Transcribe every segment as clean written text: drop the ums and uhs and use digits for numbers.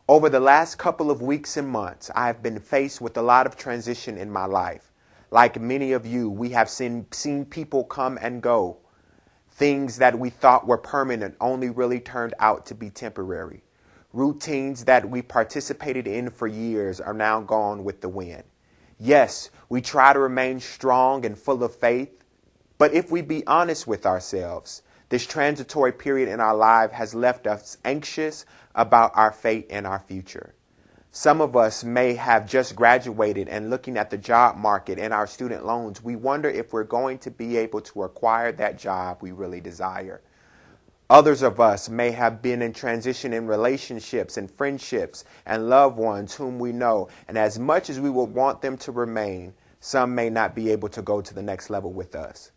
Over the last couple of weeks and months, I have been faced with a lot of transition in my life. Like many of you, we have seen people come and go. Things that we thought were permanent only really turned out to be temporary. Routines that we participated in for years are now gone with the wind. Yes, we try to remain strong and full of faith, but if we be honest with ourselves, this transitory period in our life has left us anxious about our fate and our future. Some of us may have just graduated, and looking at the job market and our student loans, we wonder if we're going to be able to acquire that job we really desire. Others of us may have been in transition in relationships and friendships and loved ones whom we know, and as much as we would want them to remain, some may not be able to go to the next level with us.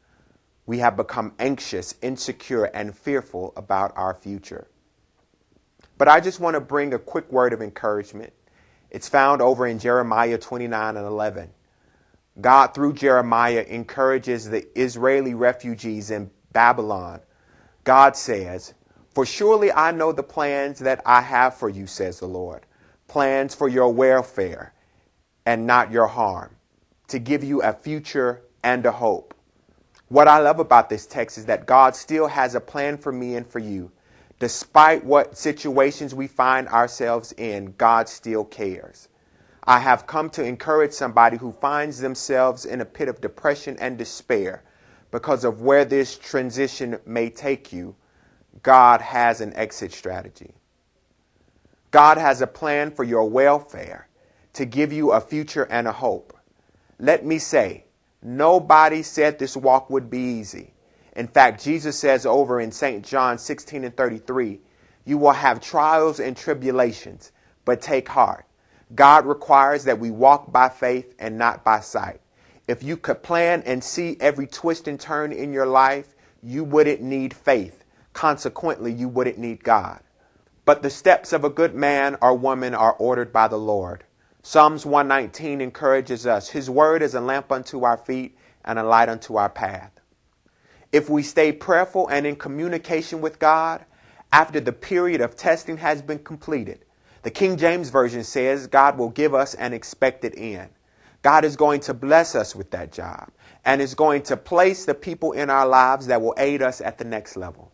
We have become anxious, insecure, and fearful about our future. But I just want to bring a quick word of encouragement. It's found over in Jeremiah 29:11. God, through Jeremiah, encourages the Israeli refugees in Babylon. God says, "For surely I know the plans that I have for you, says the Lord, plans for your welfare and not your harm, to give you a future and a hope." What I love about this text is that God still has a plan for me and for you. Despite what situations we find ourselves in, God still cares. I have come to encourage somebody who finds themselves in a pit of depression and despair because of where this transition may take you. God has an exit strategy. God has a plan for your welfare, to give you a future and a hope. Let me say, nobody said this walk would be easy. In fact, Jesus says over in St. John 16:33, "You will have trials and tribulations, but take heart." God requires that we walk by faith and not by sight. If you could plan and see every twist and turn in your life, you wouldn't need faith. Consequently, you wouldn't need God. But the steps of a good man or woman are ordered by the Lord. Psalms 119 encourages us, "His word is a lamp unto our feet and a light unto our path." If we stay prayerful and in communication with God, after the period of testing has been completed, the King James Version says God will give us an expected end. God is going to bless us with that job and is going to place the people in our lives that will aid us at the next level.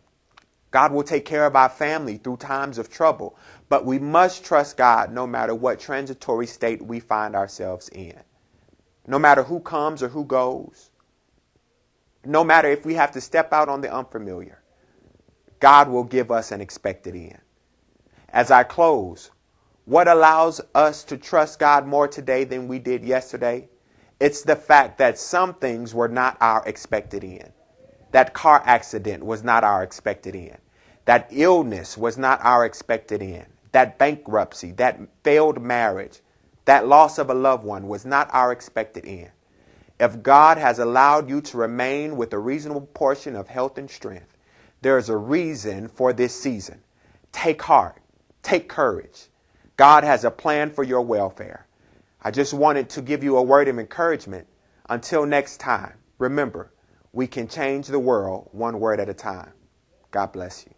God will take care of our family through times of trouble, but we must trust God no matter what transitory state we find ourselves in. No matter who comes or who goes, no matter if we have to step out on the unfamiliar, God will give us an expected end. As I close, what allows us to trust God more today than we did yesterday? It's the fact that some things were not our expected end. That car accident was not our expected end. That illness was not our expected end. That bankruptcy, that failed marriage, that loss of a loved one was not our expected end. If God has allowed you to remain with a reasonable portion of health and strength, there is a reason for this season. Take heart. Take courage. God has a plan for your welfare. I just wanted to give you a word of encouragement. Until next time, remember, we can change the world one word at a time. God bless you.